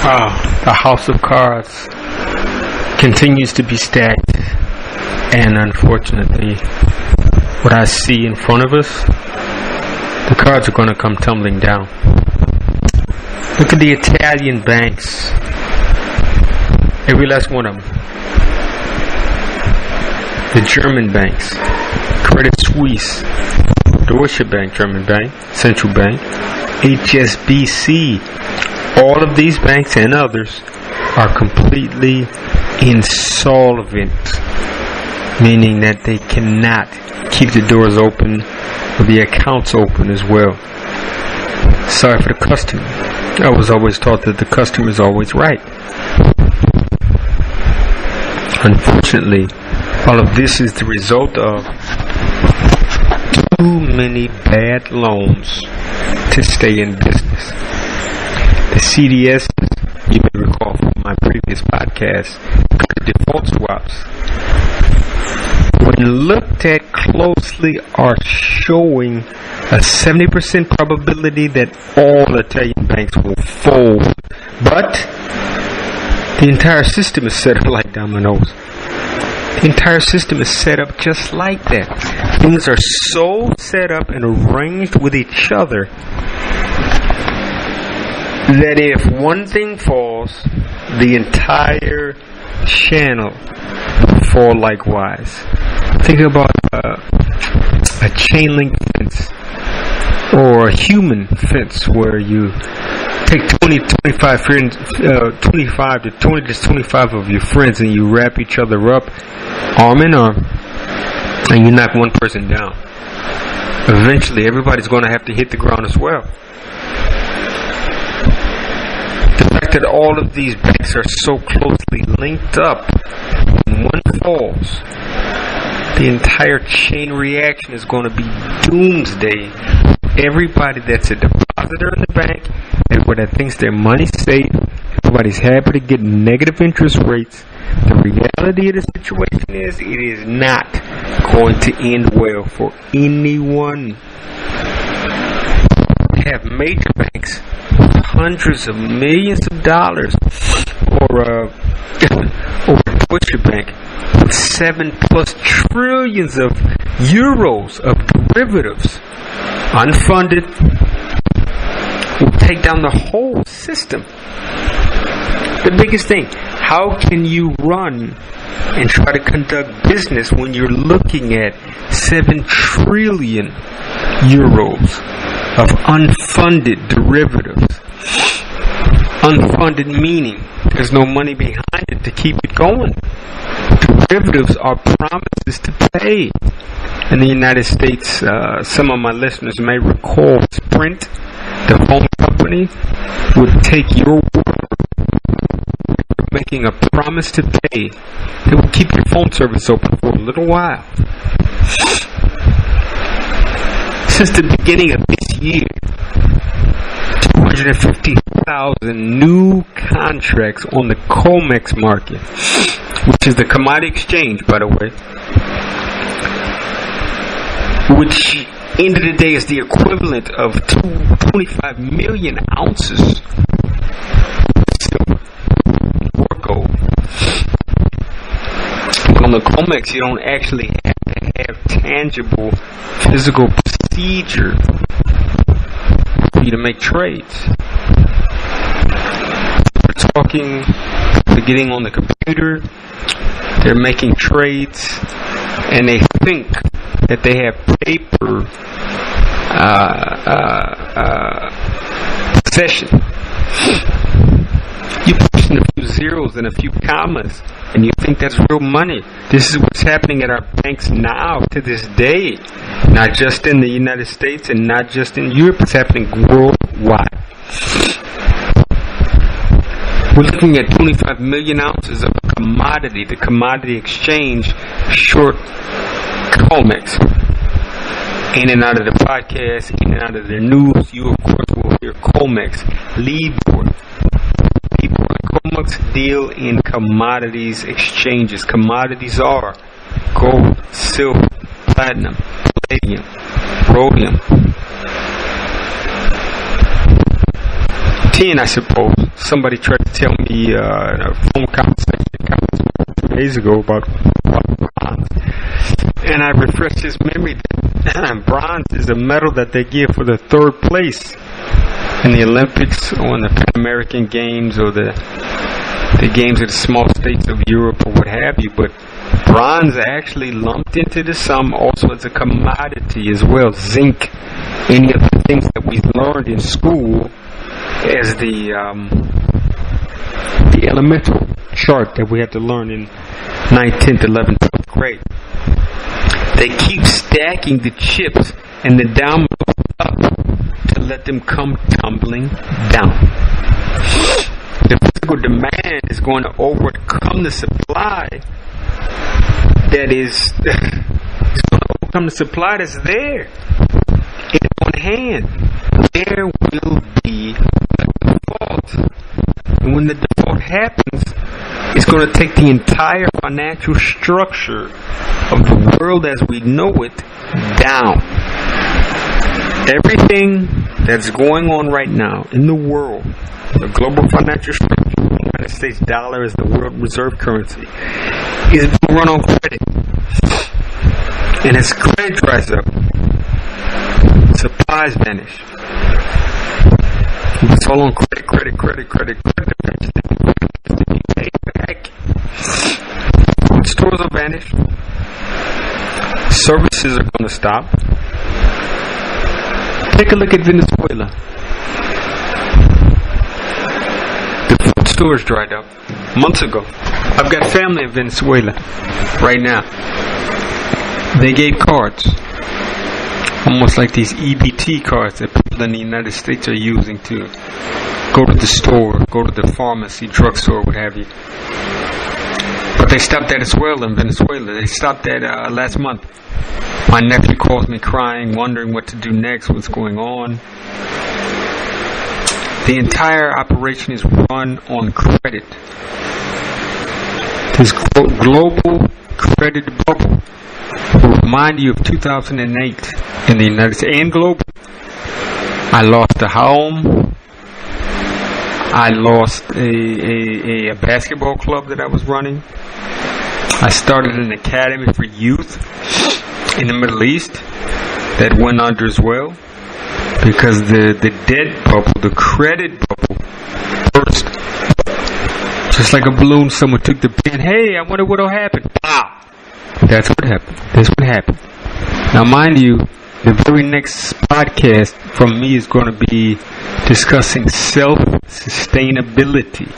The house of cards continues to be stacked, and unfortunately, what I see in front of us, the cards are going to come tumbling down. Look at the Italian banks, every last one of them. The German banks, Credit Suisse, Deutsche Bank, German bank, Central Bank, HSBC. All of these banks and others are completely insolvent, meaning that they cannot keep the doors open or the accounts open as well. Sorry for the customer. I was always taught that the customer is always right. Unfortunately, all of this is the result of too many bad loans to stay in business. The CDS, you may recall from my previous podcast, the default swaps, when looked at closely, are showing a 70% probability that all Italian banks will fold. But the entire system is set up like dominoes. The entire system is set up just like that. Things are so set up and arranged with each other that if one thing falls, the entire channel will fall likewise. Think about a chain link fence or a human fence where you take 25 friends, 25 to 20 to 25 of your friends, and you wrap each other up arm in arm, and you knock one person down. Eventually, everybody's going to have to hit the ground as well. The fact that all of these banks are so closely linked up, when one falls, the entire chain reaction is going to be doomsday. Everybody that's a depositor in the bank, everybody that thinks their money's safe, everybody's happy to get negative interest rates. The reality of the situation is, it is not going to end well for anyone. We have major banks with hundreds of millions of dollars, or Deutsche Bank with 7+ trillions of euros of derivatives, unfunded, will take down the whole system. The biggest thing, how can you run and try to conduct business when you're looking at 7 trillion euros of unfunded derivatives? Unfunded meaning there's no money behind it to keep it going. Derivatives are promises to pay. In the United States, some of my listeners may recall Sprint, the phone company, would take your word, making a promise to pay. They would keep your phone service open for a little while. Since the beginning of this year, 250,000 new contracts on the COMEX market, which is the commodity exchange, by the way, which end of the day is the equivalent of 25 million ounces of silver or gold. But on the COMEX, you don't actually have to have tangible physical procedure for you to make trades. They're talking, they're getting on the computer, they're making trades, and they think that they have paper possession. You push in a few zeros and a few commas, and you think that's real money. This is what's happening at our banks now, to this day. Not just in the United States and not just in Europe, it's happening worldwide. We're looking at 25 million ounces of a commodity, the commodity exchange, short COMEX. In and out of the podcast, in and out of the news, you of course will hear COMEX, LIBOR. People in COMEX deal in commodities exchanges. Commodities are gold, silver, platinum, palladium, rhodium. 10, I suppose, somebody tried to tell me in a phone conversation 2 days ago about bronze. And I refreshed his memory that bronze is a medal that they give for the 3rd place in the Olympics or in the Pan American Games or the games of the small states of Europe or what have you. But bronze actually lumped into the sum also as a commodity as well. Zinc, any of the things that we learned in school as the elemental chart that we had to learn in 9th, 10th, 11th, 12th grade. They keep stacking the chips and the dominoes up to let them come tumbling down. The physical demand is going to overcome the supply that is it's going to overcome the supply that's there. It's on hand. There will be a default. And when the default happens, it's going to take the entire financial structure of the world as we know it down. Everything that's going on right now in the world, the global financial structure, the United States dollar is the world reserve currency, is being run on credit. And as credit dries up, supplies vanish. It's all on credit. Stores will vanish. Services are going to stop. Take a look at Venezuela. The food stores dried up months ago. I've got family in Venezuela right now. They gave cards, almost like these EBT cards that people in the United States are using to go to the store, go to the pharmacy, drugstore, what have you. But they stopped that as well in Venezuela. They stopped that last month. My nephew calls me crying, wondering what to do next, what's going on. The entire operation is run on credit. This global credit bubble will remind you of 2008 in the United States and global. I lost a home. I lost a basketball club that I was running. I started an academy for youth in the Middle East that went under as well because the debt bubble, the credit bubble, burst. Just like a balloon, someone took the pin. Hey, I wonder what'll happen. Pow! That's what happened. That's what happened. Now, mind you, the very next podcast from me is going to be discussing self-sustainability.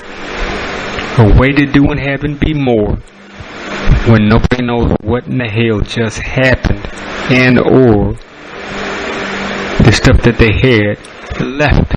A way to do and have and be more when nobody knows what in the hell just happened and or the stuff that they had left.